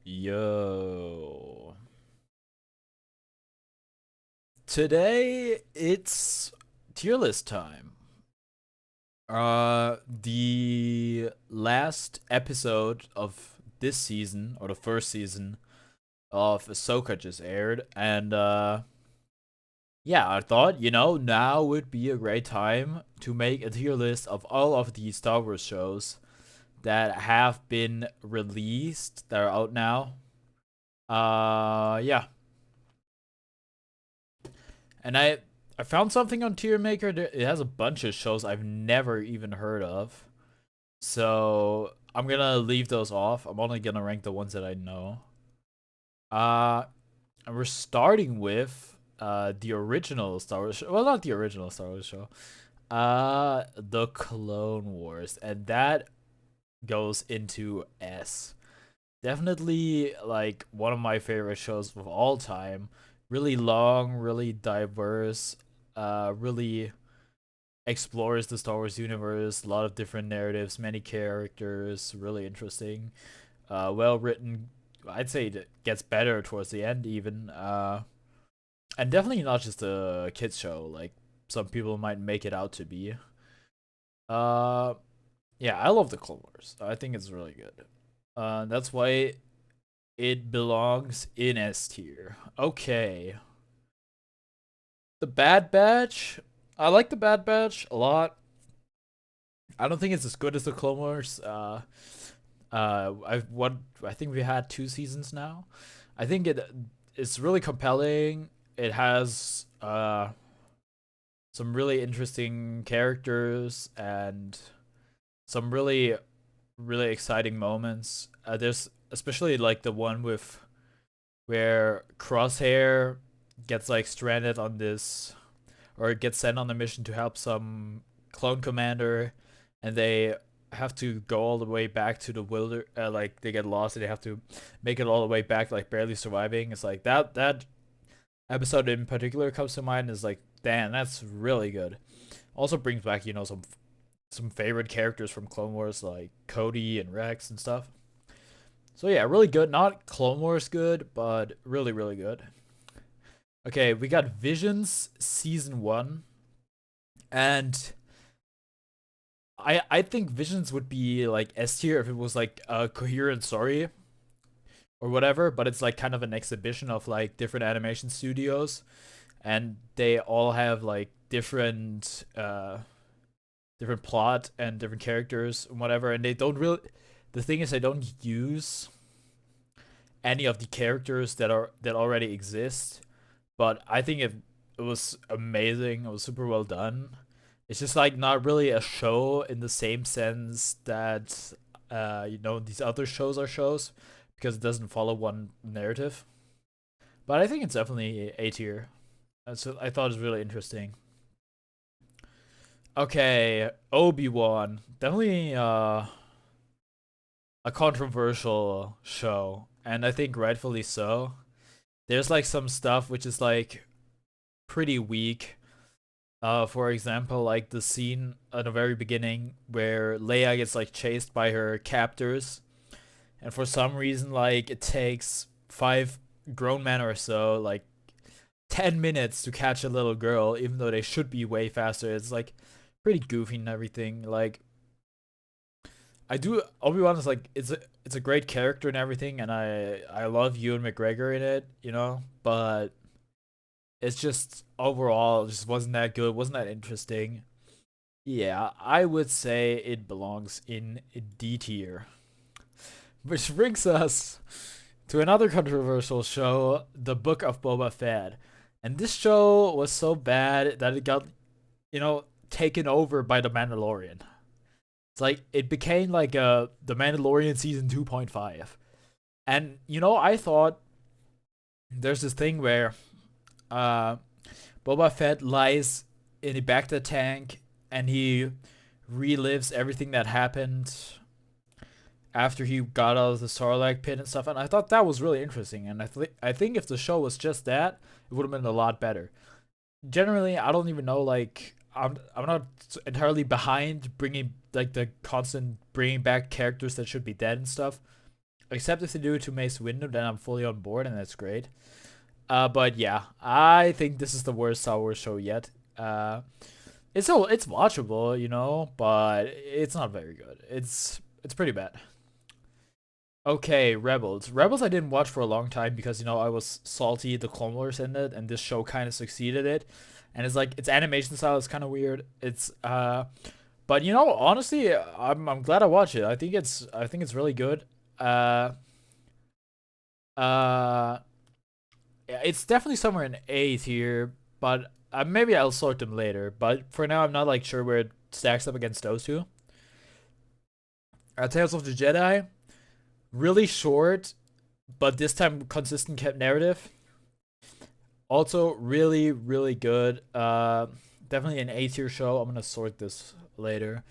Yo. Today it's tier list time. The last episode of this season, or the first season of Ahsoka just aired, and yeah, I thought, now would be a great time to make a tier list of all of the Star Wars shows that have been released, that are out now. Yeah. And I found something on Tier Maker. It has a bunch of shows I've never even heard of. So I'm gonna leave those off. I'm only gonna rank the ones that I know. Uh and we're starting with the original Star Wars show. Well, not the original Star Wars show. The Clone Wars. And that goes into S. Definitely like one of my favorite shows of all time. Really long, really diverse, really explores the Star Wars universe, a lot of different narratives, many characters, really interesting. Well written. I'd say it gets better towards the end even. And definitely not just a kids show like some people might make it out to be. Uh yeah, I love the Clone Wars. I think it's really good. That's why it belongs in S tier. Okay. The Bad Batch. I like the Bad Batch a lot. I don't think it's as good as the Clone Wars. I think we had 2 seasons now. I think it's really compelling. It has some really interesting characters and some really exciting moments. There's especially like the one with where Crosshair gets like stranded on this, or gets sent on a mission to help some clone commander, and they have to go all the way back to the like they get lost and they have to make it all the way back, like barely surviving. It's like that episode in particular comes to mind. Is like, damn, that's really good. Also brings back some favorite characters from Clone Wars like Cody and Rex and stuff. So yeah, really good. Not Clone Wars good, but really good. Okay, we got Visions season 1, and I think Visions would be like S tier if it was like a coherent story or whatever, but it's like kind of an exhibition of like different animation studios, and they all have like different plot and different characters and whatever, and they don't really. The thing is, they don't use any of the characters that already exist, but I think it was amazing. It was super well done. It's just like not really a show in the same sense that these other shows are shows, because it doesn't follow one narrative. But I think it's definitely A tier. So I thought it was really interesting. Okay, Obi-Wan, definitely a controversial show, and I think rightfully so. There's like some stuff which is like pretty weak. For example, like the scene at the very beginning where Leia gets like chased by her captors, and for some reason, like it takes 5 grown men or so like 10 minutes to catch a little girl, even though they should be way faster. It's like pretty goofy and everything. Like Obi-Wan is like it's a great character and everything, and I love Ewan McGregor in it, but it's just overall it just wasn't that good, wasn't that interesting. Yeah, I would say it belongs in D tier. Which brings us to another controversial show, The Book of Boba Fett. And this show was so bad that it got, taken over by The Mandalorian. It's like it became like The Mandalorian season 2.5. And I thought there's this thing where uh Boba Fett lies in a Bacta tank and he relives everything that happened after he got out of the Sarlacc pit and stuff. And I thought that was really interesting. And I think if the show was just that, it would have been a lot better. Generally, I don't even know, like I'm not entirely behind bringing like the constant bringing back characters that should be dead and stuff. Except if they do it to Mace Windu, then I'm fully on board, and that's great. But yeah, I think this is the worst Star Wars show yet. It's watchable, you know, but it's not very good. It's pretty bad. Okay, Rebels. Rebels I didn't watch for a long time because you know I was salty the Clone Wars ended, and this show kind of succeeded it. And it's like its animation style is kind of weird. But you know, honestly, I'm glad I watched it. I think it's really good. Uh, uh, yeah, it's definitely somewhere in A tier, but maybe I'll sort them later. But for now, I'm not like sure where it stacks up against those two. Tales of the Jedi, really short, but this time consistent kept narrative. Also, really, really good. Definitely an A tier show. I'm gonna sort this later.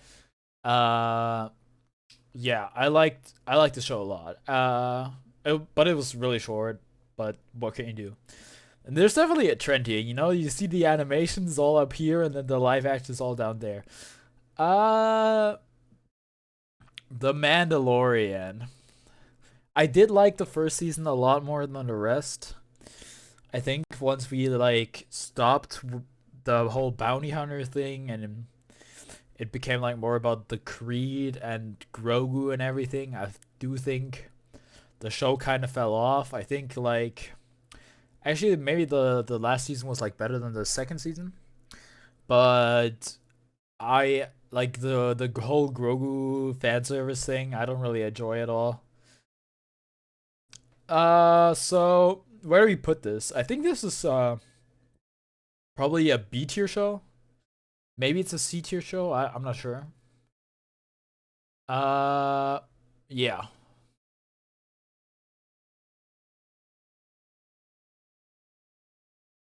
Uh, yeah, I liked the show a lot. But it was really short. But what can you do? And there's definitely a trend here. You know, you see the animations all up here, and then the live action's all down there. Uh, The Mandalorian. I did like the first season a lot more than the rest. I think once we like stopped the whole bounty hunter thing and it became like more about the Creed and Grogu and everything, I do think the show kind of fell off. I think like actually maybe the last season was like better than the second season, but I like the whole Grogu fan service thing. I don't really enjoy at all. So where do we put this? I think this is probably a B tier show. Maybe it's a C tier show. I'm not sure. Uh, yeah.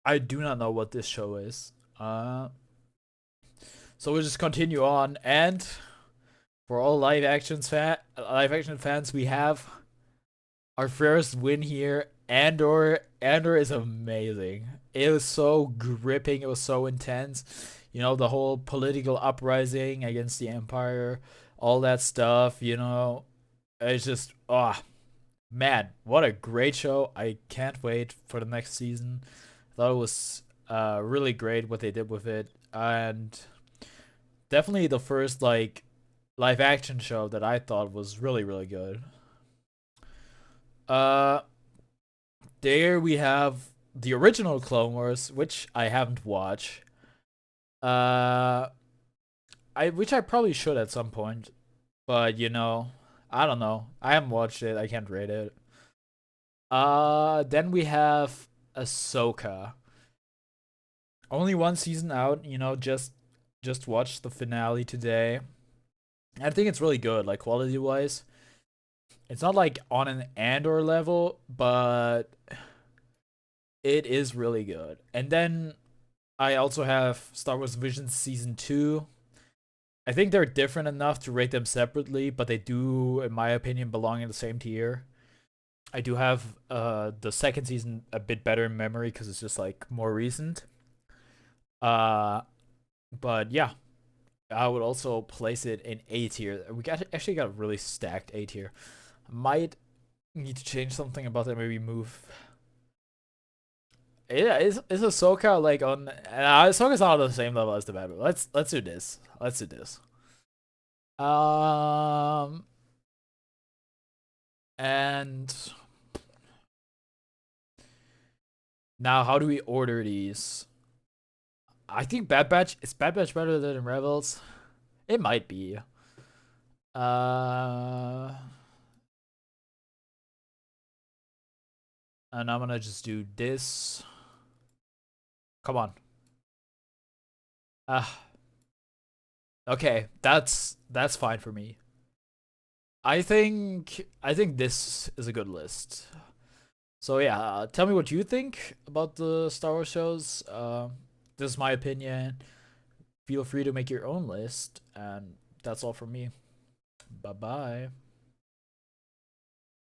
I do not know what this show is. So we'll just continue on, and for all live action fans, we have our first win here. Andor is amazing. It was so gripping. It was so intense. You know, the whole political uprising against the Empire, all that stuff. You know, it's just man, what a great show! I can't wait for the next season. I thought it was really great what they did with it, and definitely the first like live action show that I thought was really really good. Uh, there we have the original Clone Wars, which I haven't watched. Uh, I which I probably should at some point, but you know, I don't know. I haven't watched it. I can't rate it. Then we have Ahsoka. Only one season out. You know, just watched the finale today. I think it's really good, like quality wise. It's not like on an Andor level, but it is really good. And then I also have Star Wars Visions Season 2. I think they're different enough to rate them separately, but they do, in my opinion, belong in the same tier. I do have the second season a bit better in memory because it's just like more recent. Uh, but yeah, I would also place it in A tier. We got a really stacked A tier. Might need to change something about that. Maybe move. Yeah, is Ahsoka like on? Ahsoka's not on the same level as the Bad Batch. Let's do this. Let's do this. Um, and now how do we order these? I think Bad Batch is Bad Batch better than Rebels. It might be. Uh, and I'm gonna just do this. Come on. Ah, okay. That's fine for me. I think this is a good list. So yeah, tell me what you think about the Star Wars shows. This is my opinion. Feel free to make your own list, and that's all from me. Bye bye.